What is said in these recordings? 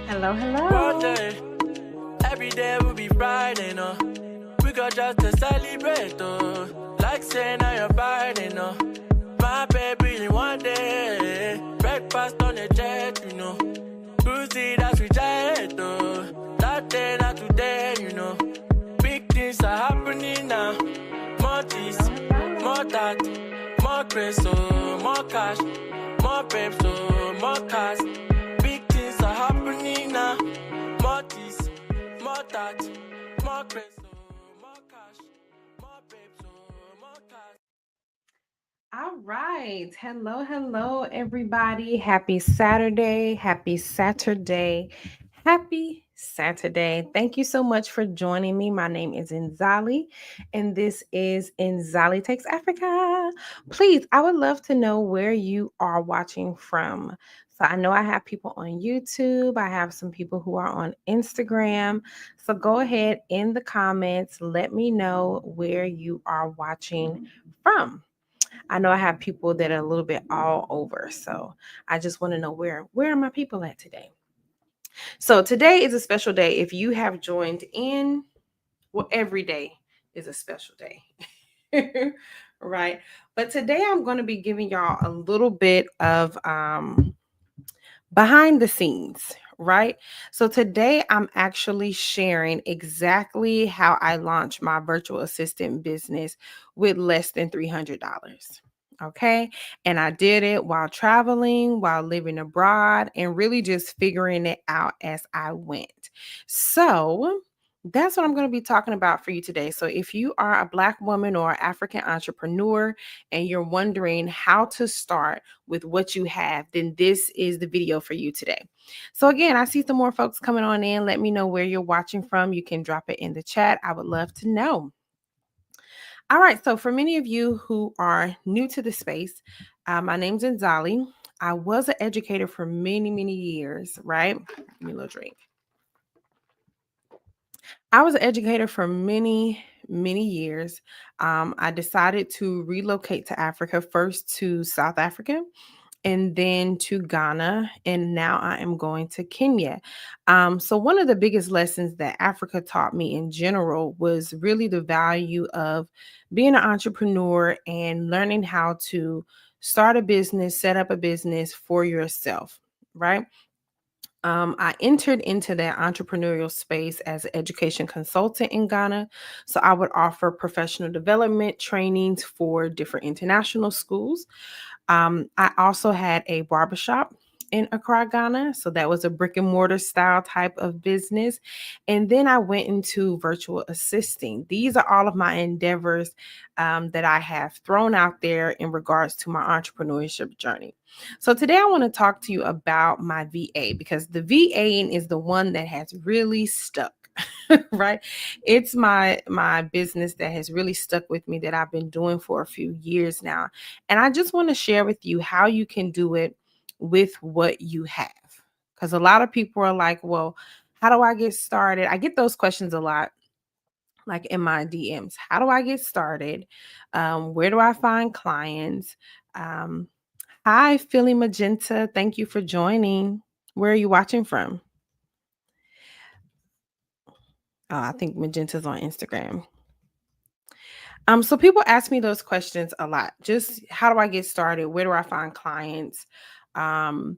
Hello, One hello. day, every day will be Friday, no. We got just to celebrate, oh. Like saying now you're Friday, no. My baby, in one day. Breakfast on the jet, you know. Cruising, that's reject, oh. That day, not today, you know. Big things are happening now. More this, more that, more grace, oh. More cash, more babes, oh. More cars. Big things are happening now. More this, more that, more grace, oh. More cash, more babes, oh. More cars. All right. Hello, hello, everybody. Happy Saturday. Happy Saturday. Happy Saturday. Thank you so much for joining me. My name is Nzali, and this is Nzali Takes Africa. Please, I would love to know where you are watching from. So I know I have people on YouTube. I have some people who are on Instagram. So go ahead in the comments. Let me know where you are watching from. I know I have people that are a little bit all over. So I just want to know where are my people at today? So today is a special day. If you have joined in, well, every day is a special day. Right. But today I'm going to be giving y'all a little bit of behind the scenes, right? So today I'm actually sharing exactly how I launched my virtual assistant business with less than $300. Okay. And I did it while traveling, while living abroad, and really just figuring it out as I went. So that's what I'm going to be talking about for you today. So if you are a Black woman or African entrepreneur and you're wondering how to start with what you have, then this is the video for you today. So again, I see some more folks coming on in. Let me know where you're watching from. You can drop it in the chat. I would love to know. All right. So for many of you who are new to the space, my name's Nzali. I was an educator for many, many years, right? Give me a little drink. I was an educator for many, many years. I decided to relocate to Africa, first to South Africa and then to Ghana, and now I am going to Kenya. So, one of the biggest lessons that Africa taught me in general was really the value of being an entrepreneur and learning how to start a business, set up a business for yourself, right? I entered into that entrepreneurial space as an education consultant in Ghana. So I would offer professional development trainings for different international schools. I also had a barbershop in Accra, Ghana. So that was a brick and mortar style type of business. And then I went into virtual assisting. These are all of my endeavors that I have thrown out there in regards to my entrepreneurship journey. So today I want to talk to you about my VA because the VA is the one that has really stuck. Right, it's my business that has really stuck with me that I've been doing for a few years now, and I just want to share with you how you can do it with what you have, because a lot of people are like, well, how do I get started? I get those questions a lot, like in my DMs. How do I get started? Where do I find clients? um, Hi, Philly Magenta. Thank you for joining. Where are you watching from? Oh, I think Magenta's on Instagram. So people ask me those questions a lot. Just how do I get started? Where do I find clients? Um,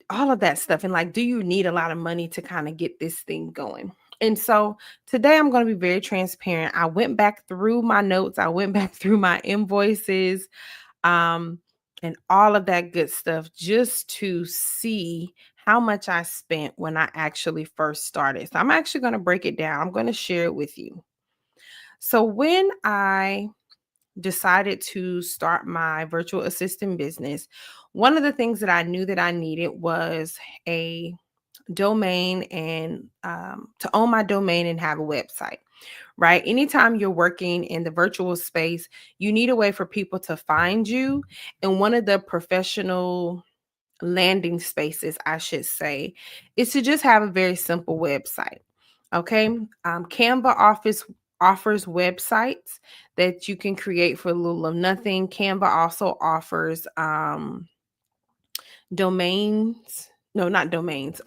all of that stuff. And like, do you need a lot of money to kind of get this thing going? And so today I'm going to be very transparent. I went back through my notes, I went back through my invoices, um, and all of that good stuff just to see how much I spent when I actually first started. So I'm actually going to break it down. I'm going to share it with you. So when I decided to start my virtual assistant business, one of the things that I knew that I needed was a domain and to own my domain and have a website, right? Anytime you're working in the virtual space, you need a way for people to find you. And one of the professional landing spaces, I should say, is to just have a very simple website. Okay. Canva offers websites that you can create for a little of nothing. Canva also offers domains no, not domains,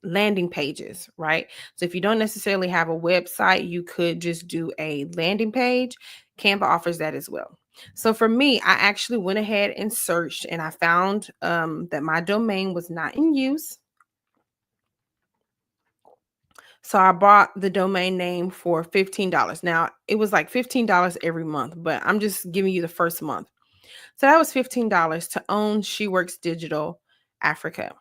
landing pages, right? So if you don't necessarily have a website, you could just do a landing page. Canva offers that as well. So for me, I actually went ahead and searched and I found that my domain was not in use. So I bought the domain name for $15. Now it was like $15 every month, but I'm just giving you the first month. So that was $15 to own SheWorks Digital Africa.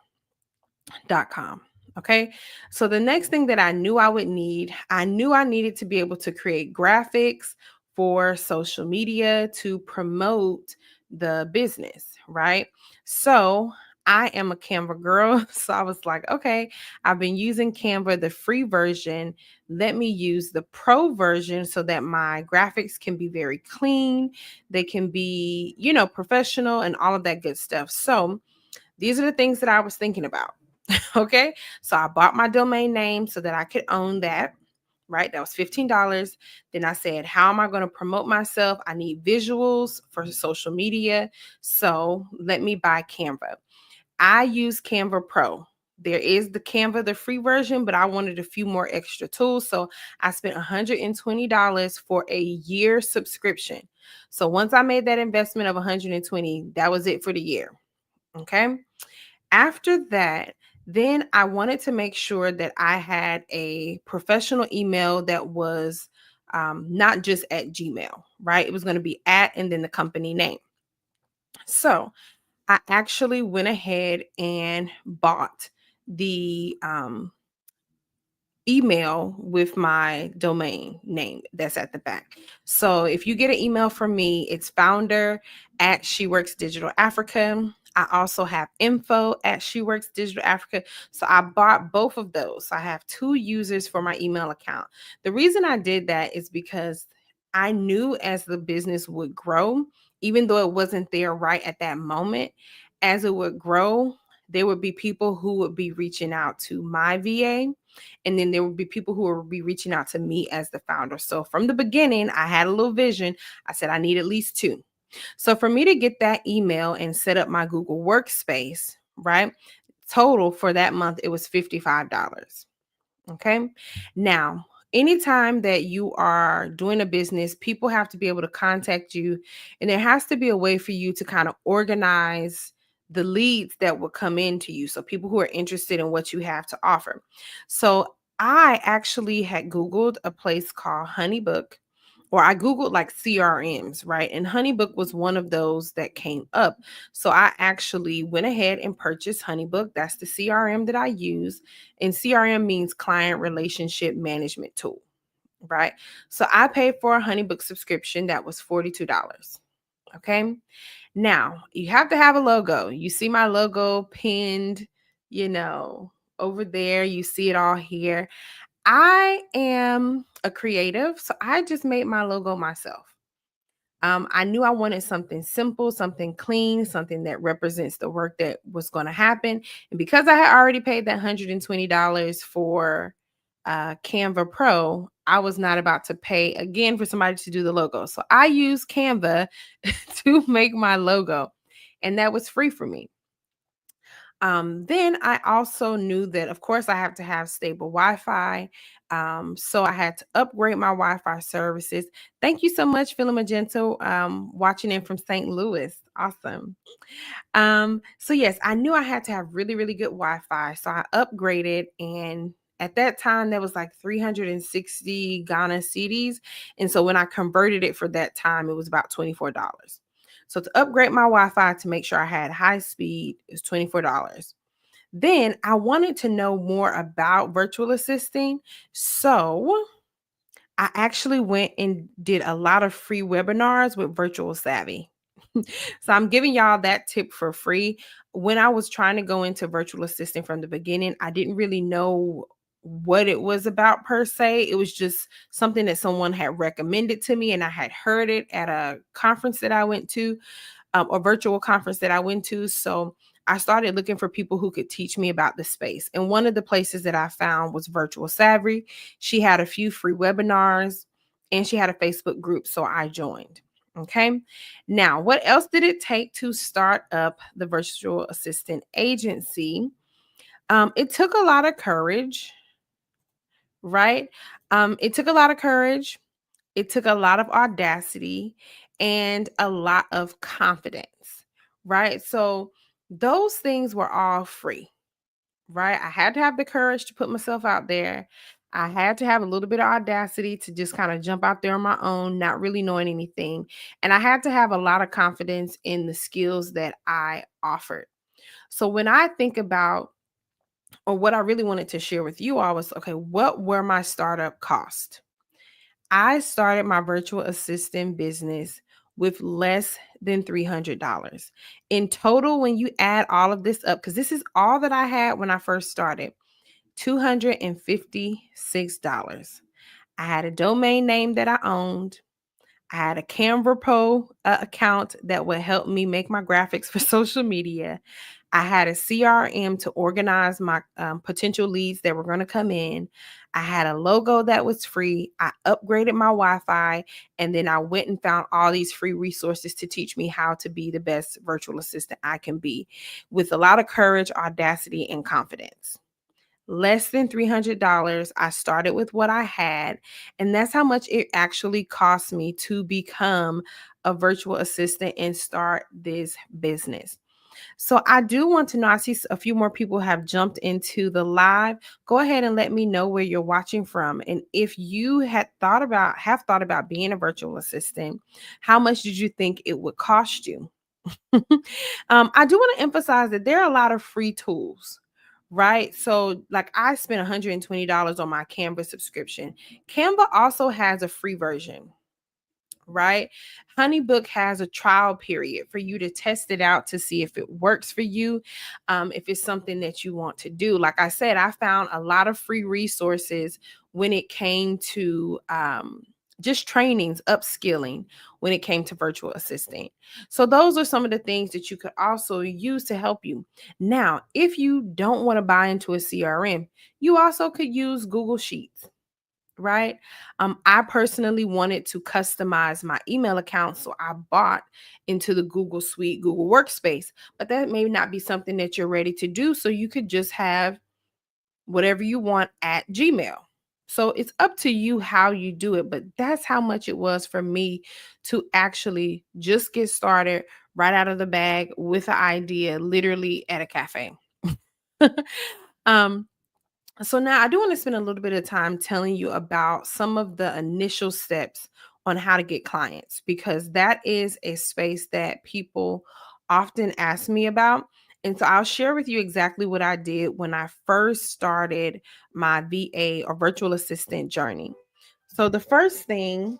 Com. Okay. So the next thing that I knew I would need, I knew I needed to be able to create graphics for social media to promote the business, right? So I am a Canva girl. So I was like, okay, I've been using Canva, the free version. Let me use the pro version so that my graphics can be very clean. They can be, professional and all of that good stuff. So these are the things that I was thinking about. Okay. So I bought my domain name so that I could own that. Right. That was $15. Then I said, how am I going to promote myself? I need visuals for social media. So let me buy Canva. I use Canva Pro. There is the Canva, the free version, but I wanted a few more extra tools. So I spent $120 for a year subscription. So once I made that investment of $120, that was it for the year. Okay. After that, then I wanted to make sure that I had a professional email that was not just at Gmail, right? It was going to be at and then the company name. So I actually went ahead and bought the email with my domain name that's at the back. So if you get an email from me, it's founder at SheWorks Digital Africa. I also have info at SheWorks Digital Africa. So I bought both of those. I have two users for my email account. The reason I did that is because I knew as the business would grow, even though it wasn't there right at that moment, as it would grow, there would be people who would be reaching out to my VA, and then there would be people who would be reaching out to me as the founder. So from the beginning, I had a little vision. I said I need at least two. So for me to get that email and set up my Google Workspace, right? Total for that month, it was $55. Okay. Now, anytime that you are doing a business, people have to be able to contact you, and there has to be a way for you to kind of organize the leads that will come into you. So, people who are interested in what you have to offer. So, I actually had Googled a place called Honeybook, or I Googled like CRMs, right? And Honeybook was one of those that came up. So I actually went ahead and purchased Honeybook. That's the CRM that I use. And CRM means client relationship management tool, right? So I paid for a Honeybook subscription that was $42. Okay. Now you have to have a logo. You see my logo pinned, you know, over there. You see it all here. I am a creative, so I just made my logo myself. I knew I wanted something simple, something clean, something that represents the work that was going to happen. And because I had already paid that $120 for Canva Pro, I was not about to pay again for somebody to do the logo. So I used Canva to make my logo, and that was free for me. Then I also knew that, of course, I have to have stable Wi-Fi. So I had to upgrade my Wi-Fi services. Thank you so much, Philip Magento, watching in from St. Louis. Awesome. So yes, I knew I had to have really, really good Wi-Fi. So I upgraded, and at that time there was like 360 Ghana cedis. And so when I converted it for that time, it was about $24. So to upgrade my Wi-Fi to make sure I had high speed is $24. Then I wanted to know more about virtual assisting. So I actually went and did a lot of free webinars with Virtual Savvy. So I'm giving y'all that tip for free. When I was trying to go into virtual assistant from the beginning, I didn't really know what it was about per se. It was just something that someone had recommended to me, and I had heard it at a conference that I went to, a virtual conference that I went to. So I started looking for people who could teach me about the space. And one of the places that I found was Virtual Savvy. She had a few free webinars and she had a Facebook group. So I joined. Okay. Now, what else did it take to start up the virtual assistant agency? It took a lot of courage, right? It took a lot of courage. It took a lot of audacity and a lot of confidence, right? So those things were all free, right? I had to have the courage to put myself out there. I had to have a little bit of audacity to just kind of jump out there on my own, not really knowing anything. And I had to have a lot of confidence in the skills that I offered. So when I think about, or what I really wanted to share with you all was, okay, what were my startup costs? I started my virtual assistant business with less than $300. In total, when you add all of this up, because this is all that I had when I first started, $256. I had a domain name that I owned. I had a Canva Pro account that would help me make my graphics for social media. I had a CRM to organize my potential leads that were going to come in. I had a logo that was free. I upgraded my Wi Fi. And then I went and found all these free resources to teach me how to be the best virtual assistant I can be with a lot of courage, audacity, and confidence. Less than $300. I started with what I had, and that's how much it actually cost me to become a virtual assistant and start this business. So I do want to know, I see a few more people have jumped into the live. Go ahead and let me know where you're watching from. And if you have thought about being a virtual assistant, how much did you think it would cost you? I do want to emphasize that there are a lot of free tools, right? So, like, I spent $120 on my Canva subscription. Canva also has a free version, right? Honeybook has a trial period for you to test it out to see if it works for you, if it's something that you want to do. Like I said, I found a lot of free resources when it came to just trainings, upskilling when it came to virtual assistant. So those are some of the things that you could also use to help you. Now, if you don't want to buy into a CRM, you also could use Google Sheets, right? I personally wanted to customize my email account, so I bought into the Google Suite, Google Workspace, but that may not be something that you're ready to do. So you could just have whatever you want at Gmail. So it's up to you how you do it, but that's how much it was for me to actually just get started right out of the bag with an idea, literally at a cafe. um, so now I do want to spend a little bit of time telling you about some of the initial steps on how to get clients, because that is a space that people often ask me about. And so I'll share with you exactly what I did when I first started my VA or virtual assistant journey. So the first thing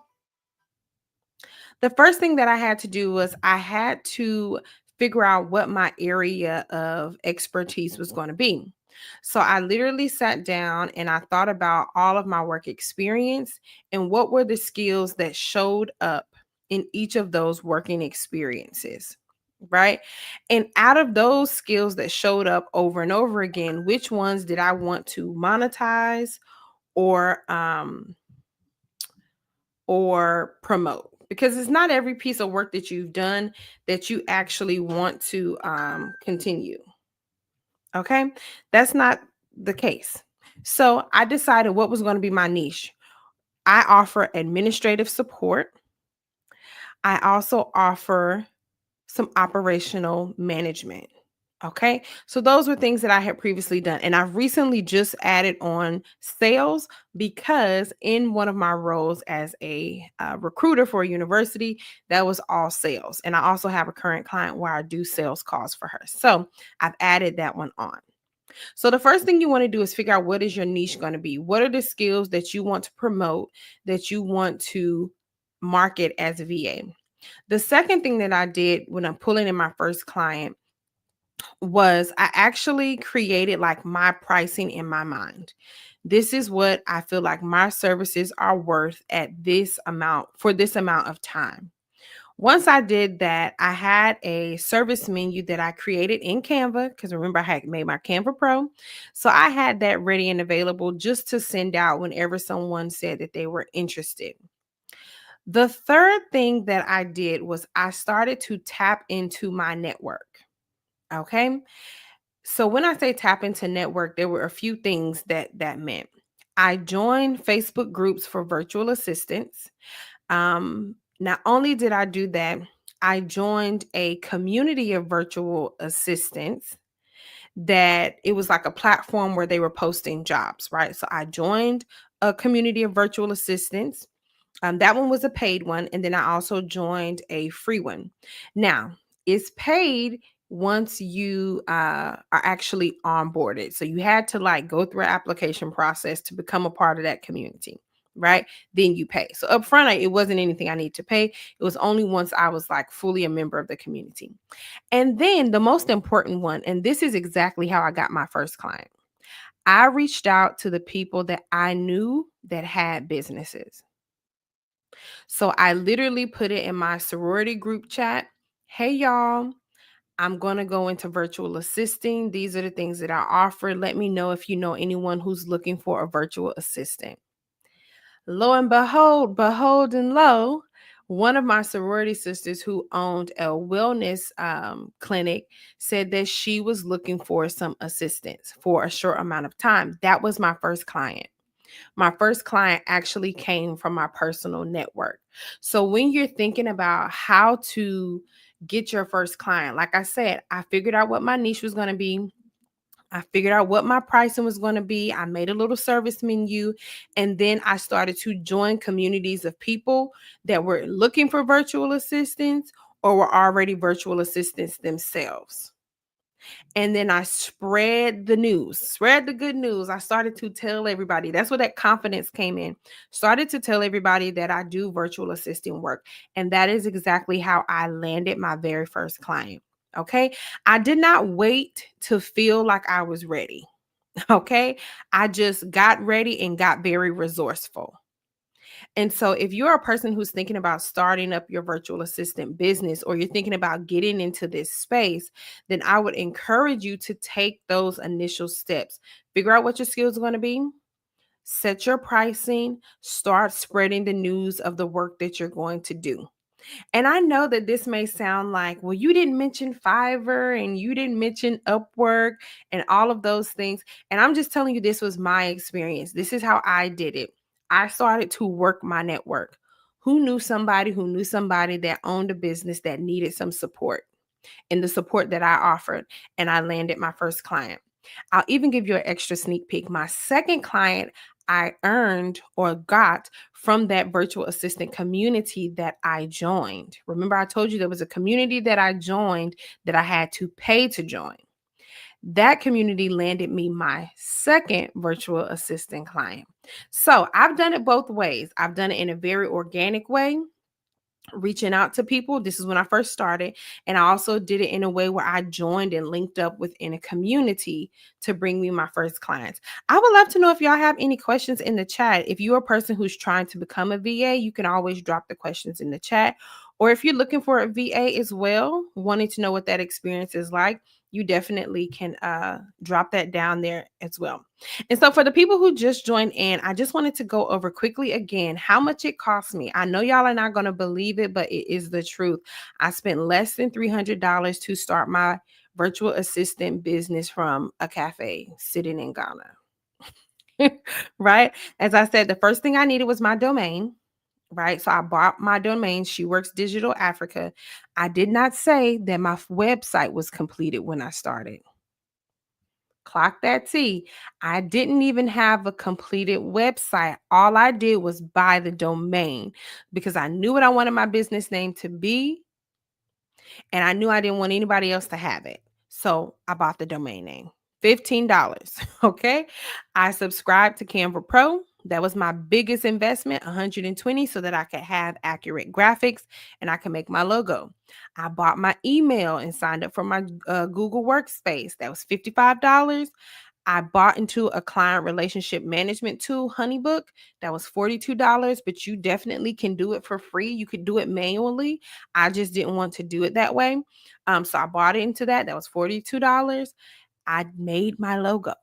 that I had to do was I had to figure out what my area of expertise was going to be. So I literally sat down and I thought about all of my work experience and what were the skills that showed up in each of those working experiences. Right. And out of those skills that showed up over and over again, which ones did I want to monetize or promote? Because it's not every piece of work that you've done that you actually want to continue. Okay, that's not the case. So I decided what was going to be my niche. I offer administrative support. I also offer some operational management. Okay. So those were things that I had previously done. And I've recently just added on sales because in one of my roles as a recruiter for a university, that was all sales. And I also have a current client where I do sales calls for her. So I've added that one on. So the first thing you want to do is figure out what is your niche going to be? What are the skills that you want to promote, that you want to market as a VA? The second thing that I did when I'm pulling in my first client was I actually created like my pricing in my mind. This is what I feel like my services are worth at this amount for this amount of time. Once I did that, I had a service menu that I created in Canva because remember, I had made my Canva Pro. So I had that ready and available just to send out whenever someone said that they were interested. The third thing that I did was I started to tap into my network. Okay. So when I say tap into network, there were a few things that meant. I joined Facebook groups for virtual assistants. Not only did I do that, I joined a community of virtual assistants that it was like a platform where they were posting jobs, right? So I joined a community of virtual assistants. That one was a paid one. And then I also joined a free one. Now, it's paid once you are actually onboarded. So you had to like go through an application process to become a part of that community, right? Then you pay. So upfront, it wasn't anything I need to pay. It was only once I was like fully a member of the community. And then the most important one, and this is exactly how I got my first client. I reached out to the people that I knew that had businesses. So I literally put it in my sorority group chat. Hey, y'all, I'm going to go into virtual assisting. These are the things that I offer. Let me know if you know anyone who's looking for a virtual assistant. Lo and behold and lo, one of my sorority sisters who owned a wellness clinic said that she was looking for some assistance for a short amount of time. That was my first client. My first client actually came from my personal network. So when you're thinking about how to get your first client, like I said, I figured out what my niche was going to be. I figured out what my pricing was going to be. I made a little service menu. And then I started to join communities of people that were looking for virtual assistants or were already virtual assistants themselves. And then I spread the news, spread the good news. I started to tell everybody. That's where that confidence came in. Started to tell everybody that I do virtual assisting work. And that is exactly how I landed my very first client. Okay. I did not wait to feel like I was ready. Okay. I just got ready and got very resourceful. And so, if you're a person who's thinking about starting up your virtual assistant business or you're thinking about getting into this space, then I would encourage you to take those initial steps. Figure out what your skills are going to be, set your pricing, start spreading the news of the work that you're going to do. And I know that this may sound like, well, you didn't mention Fiverr and you didn't mention Upwork and all of those things. And I'm just telling you, this was my experience. This is how I did it. I started to work my network. Who knew somebody that owned a business that needed some support and the support that I offered. And I landed my first client. I'll even give you an extra sneak peek. My second client I earned or got from that virtual assistant community that I joined. Remember, I told you there was a community that I joined that I had to pay to join. That community landed me my second virtual assistant client. So I've done it both ways. I've done it in a very organic way, reaching out to people. This is when I first started. And I also did it in a way where I joined and linked up within a community to bring me my first clients. I would love to know if y'all have any questions in the chat. If you're a person who's trying to become a VA, you can always drop the questions in the chat. Or if you're looking for a VA as well, wanting to know what that experience is like, you definitely can drop that down there as well. And so for the people who just joined in, I just wanted to go over quickly again how much it cost me. I know y'all are not going to believe it, but it is the truth. I spent less than $300 to start my virtual assistant business from a cafe sitting in Ghana. Right? As I said, the first thing I needed was my domain. Right. So I bought my domain, SheWorks Digital Africa. I did not say that my website was completed when I started. Clock that T. I didn't even have a completed website. All I did was buy the domain because I knew what I wanted my business name to be. And I knew I didn't want anybody else to have it. So I bought the domain name. $15. Okay. I subscribed to Canva Pro. That was my biggest investment, 120, so that I could have accurate graphics and I can make my logo. I bought my email and signed up for my Google Workspace. That was $55. I bought into a client relationship management tool, Honeybook. That was $42, but you definitely can do it for free. You could do it manually. I just didn't want to do it that way. So I bought into that. That was $42. I made my logo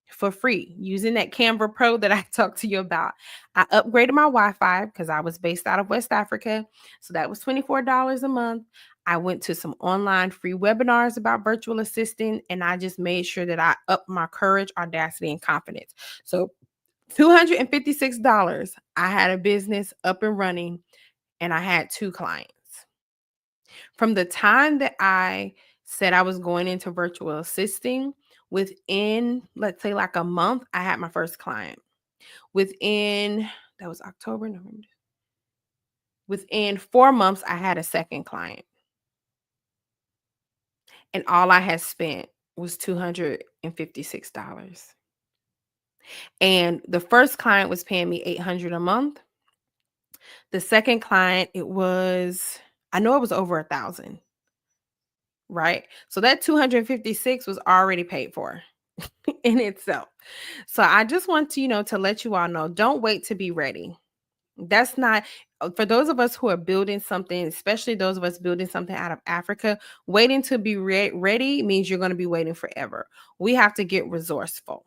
for free using that Canva Pro that I talked to you about. I upgraded my Wi-Fi because I was based out of West Africa. So that was $24 a month. I went to some online free webinars about virtual assistant, and I just made sure that I upped my courage, audacity, and confidence. So $256, I had a business up and running, and I had 2 clients. From the time that I said I was going into virtual assisting, within, let's say, like a month, I had my first client. Within, that was October, November. Within 4 months, I had a second client, and all I had spent was $256. And the first client was paying me $800 a month. The second client, it was, I know it was over 1,000, right? So that 256 was already paid for in itself. So I just want to, to let you all know, don't wait to be ready. That's not for those of us who are building something, especially those of us building something out of Africa. Waiting to be ready means you're going to be waiting forever. We have to get resourceful.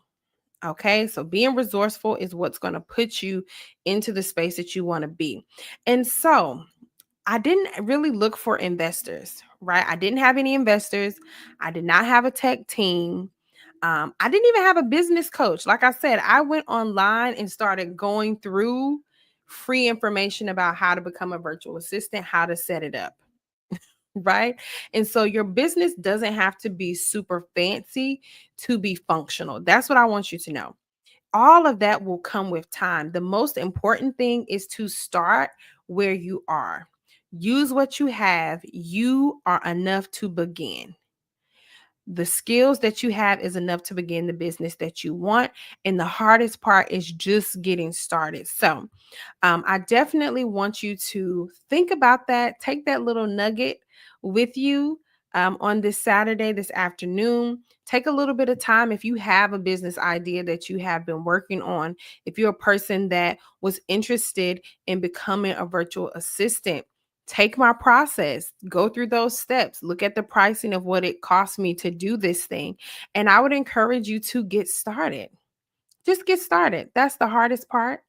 Okay, so being resourceful is what's going to put you into the space that you want to be. And so I didn't really look for investors, right? I didn't have any investors. I did not have a tech team. I didn't even have a business coach. Like I said, I went online and started going through free information about how to become a virtual assistant, how to set it up, right? And so your business doesn't have to be super fancy to be functional. That's what I want you to know. All of that will come with time. The most important thing is to start where you are. Use what you have. You are enough to begin. The skills that you have is enough to begin the business that you want. And the hardest part is just getting started. So, I definitely want you to think about that. Take that little nugget with you on this Saturday, this afternoon. Take a little bit of time if you have a business idea that you have been working on. If you're a person that was interested in becoming a virtual assistant, take my process, go through those steps, look at the pricing of what it cost me to do this thing. And I would encourage you to get started. Just get started. That's the hardest part,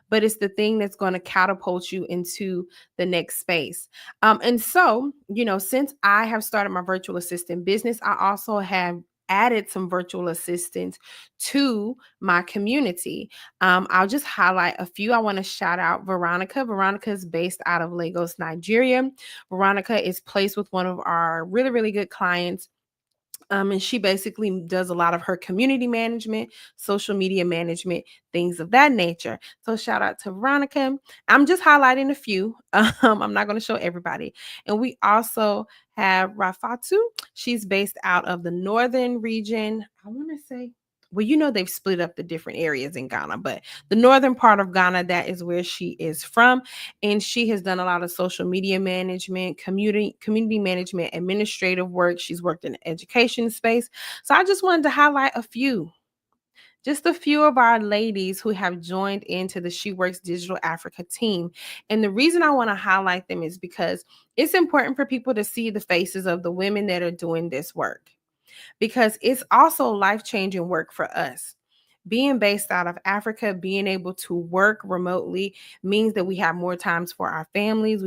but it's the thing that's going to catapult you into the next space. And so, since I have started my virtual assistant business, I also have added some virtual assistants to my community. I'll just highlight a few. I want to shout out Veronica. Veronica is based out of Lagos, Nigeria. Veronica is placed with one of our really, really good clients. And she basically does a lot of her community management, social media management, things of that nature. So shout out to Veronica. I'm just highlighting a few. I'm not going to show everybody. And we also have Rafatu. She's based out of the northern region. I want to say, well, they've split up the different areas in Ghana, but the northern part of Ghana, that is where she is from. And she has done a lot of social media management, community management, administrative work. She's worked in the education space. So I just wanted to highlight just a few of our ladies who have joined into the SheWorks Digital Africa team. And the reason I want to highlight them is because it's important for people to see the faces of the women that are doing this work, because it's also life-changing work for us. Being based out of Africa, being able to work remotely means that we have more times for our families.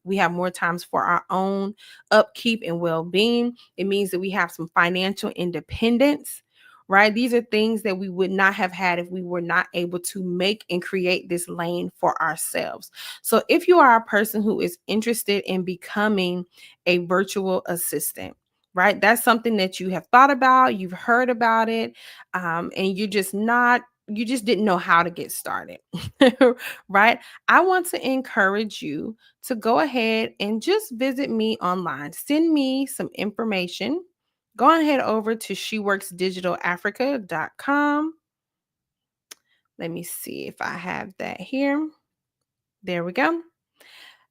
We have more times for our own upkeep and well-being. It means that we have some financial independence, right? These are things that we would not have had if we were not able to make and create this lane for ourselves. So if you are a person who is interested in becoming a virtual assistant, right? That's something that you have thought about, you've heard about it, and you just didn't know how to get started, right? I want to encourage you to go ahead and just visit me online. Send me some information. Go ahead over to SheWorksDigitalAfrica.com. Let me see if I have that here. There we go.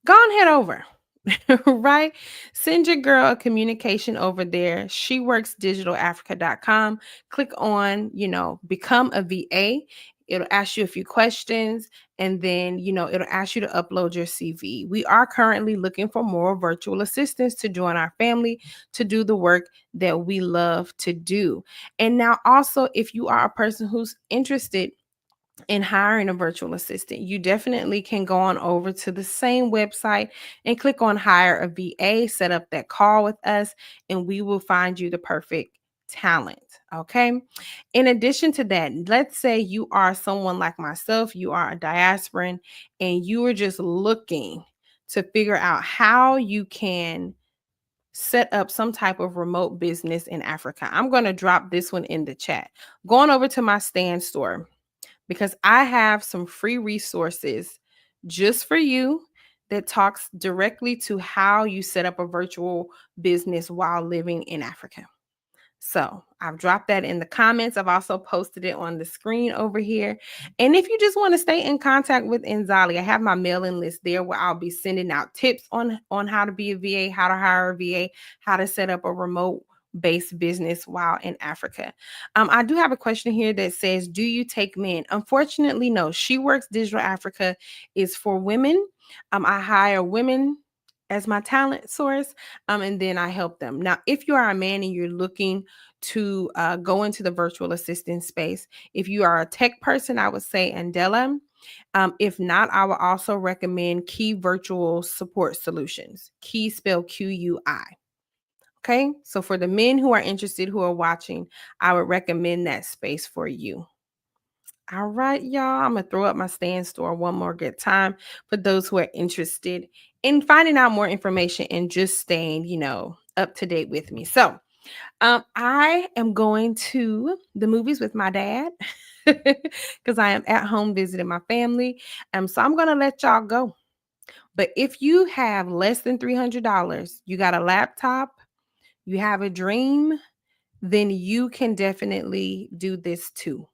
Go on head over. Right? Send your girl a communication over there, SheWorksDigitalAfrica.com. Click on, become a VA. It'll ask you a few questions, and then, it'll ask you to upload your CV. We are currently looking for more virtual assistants to join our family to do the work that we love to do. And now also, if you are a person who's interested in hiring a virtual assistant, you definitely can go on over to the same website and click on hire a VA, set up that call with us, and we will find you the perfect talent. Okay. In addition to that, let's say you are someone like myself, you are a diasporan, and you are just looking to figure out how you can set up some type of remote business in Africa. I'm going to drop this one in the chat. Going over to my stand store because I have some free resources just for you that talks directly to how you set up a virtual business while living in Africa. So I've dropped that in the comments. I've also posted it on the screen over here. And if you just want to stay in contact with Nzali, I have my mailing list there where I'll be sending out tips on how to be a VA, how to hire a VA, how to set up a remote based business while in Africa. I do have a question here that says, do you take men? Unfortunately, no. SheWorks Digital Africa is for women. I hire women as my talent source, and then I help them. Now, if you are a man and you're looking to go into the virtual assistant space, if you are a tech person, I would say Andela. If not, I will also recommend Key Virtual Support Solutions. Key spelled QUI. Okay, so for the men who are interested, who are watching, I would recommend that space for you. All right, y'all. I'm gonna throw up my stand store one more good time for those who are interested in finding out more information and just staying, up to date with me. So, I am going to the movies with my dad because I am at home visiting my family. So I'm gonna let y'all go. But if you have less than $300, you got a laptop, you have a dream, then you can definitely do this too.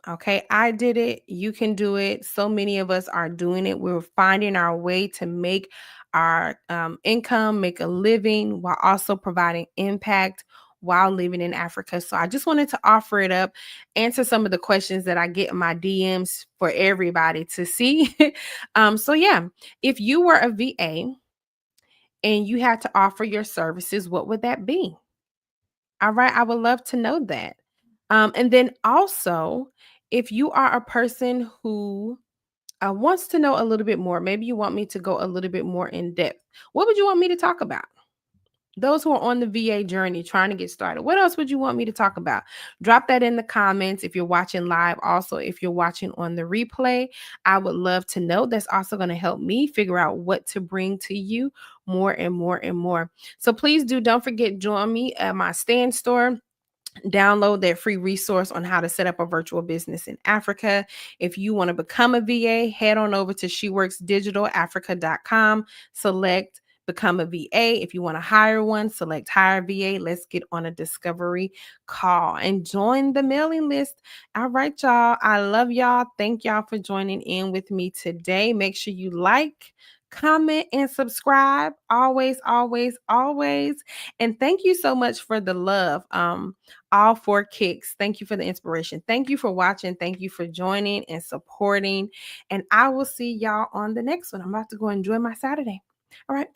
Okay, I did it. You can do it. So many of us are doing it. We're finding our way to make our income, make a living while also providing impact while living in Africa. So I just wanted to offer it up, answer some of the questions that I get in my DMs for everybody to see. So, yeah, if you were a VA and you had to offer your services, what would that be? All right, I would love to know that. And then also, if you are a person who wants to know a little bit more, maybe you want me to go a little bit more in depth. What would you want me to talk about? Those who are on the VA journey trying to get started, what else would you want me to talk about? Drop that in the comments if you're watching live. Also, if you're watching on the replay, I would love to know. That's also going to help me figure out what to bring to you more and more and more. So please don't forget, join me at my stand store. Download that free resource on how to set up a virtual business in Africa. If you want to become a VA, head on over to SheWorksDigitalAfrica.com, select become a VA. If you want to hire one, select hire VA. Let's get on a discovery call and join the mailing list. All right, y'all. I love y'all. Thank y'all for joining in with me today. Make sure you like, comment, and subscribe. Always, always, always. And thank you so much for the love. All four kicks. Thank you for the inspiration. Thank you for watching. Thank you for joining and supporting. And I will see y'all on the next one. I'm about to go enjoy my Saturday. All right.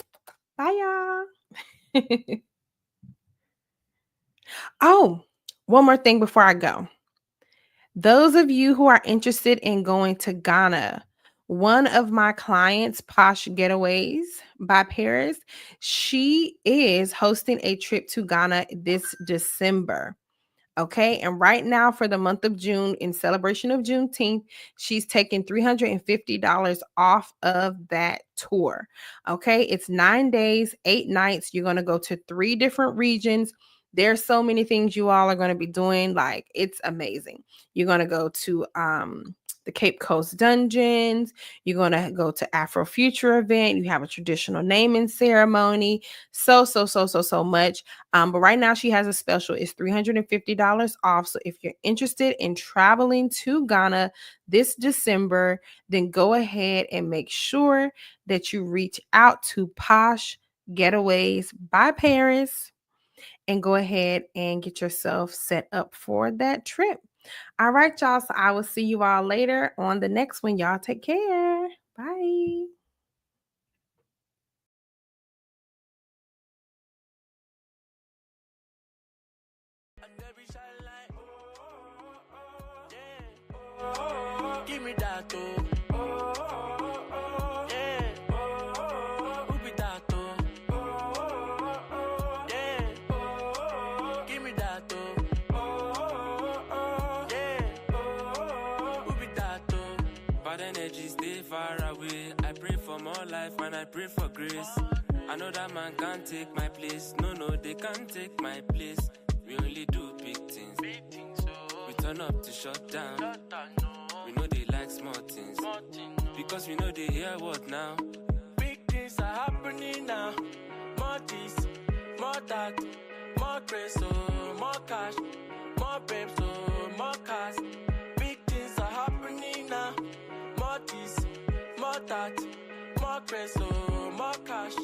Bye, y'all. Oh, one more thing before I go. Those of you who are interested in going to Ghana, one of my clients, Posh Getaways by Paris, she is hosting a trip to Ghana this December. Okay. And right now, for the month of June, in celebration of Juneteenth, she's taking $350 off of that tour. Okay. It's 9 days, 8 nights. You're going to go to 3 different regions. There's so many things you all are going to be doing. Like, it's amazing. You're going to go to the Cape Coast Dungeons. You're going to go to Afrofuture event. You have a traditional naming ceremony. So much. But right now she has a special. It's $350 off. So if you're interested in traveling to Ghana this December, then go ahead and make sure that you reach out to Posh Getaways by Paris and go ahead and get yourself set up for that trip. All right, y'all. So I will see you all later on the next one. Y'all take care. Bye. And every shine like, yeah. me that, oh. Oh, oh, oh, yeah. Oh, oh, who be that, oh? Oh, oh, yeah. Oh, give me that, oh. Oh, oh, yeah. Oh, who be that, oh? Bad energy stay far away. I pray for more life, man, I pray for grace. I know that man can't take my place. No, they can't take my place. We only do big things. We turn up to shut down. We know they like small things. Because we know they hear what now. Big things are happening now. More this, more that, more grace, oh, more cash, more babes, oh, more cars. Big things are happening now. More this, more that, more grace, oh, more cash.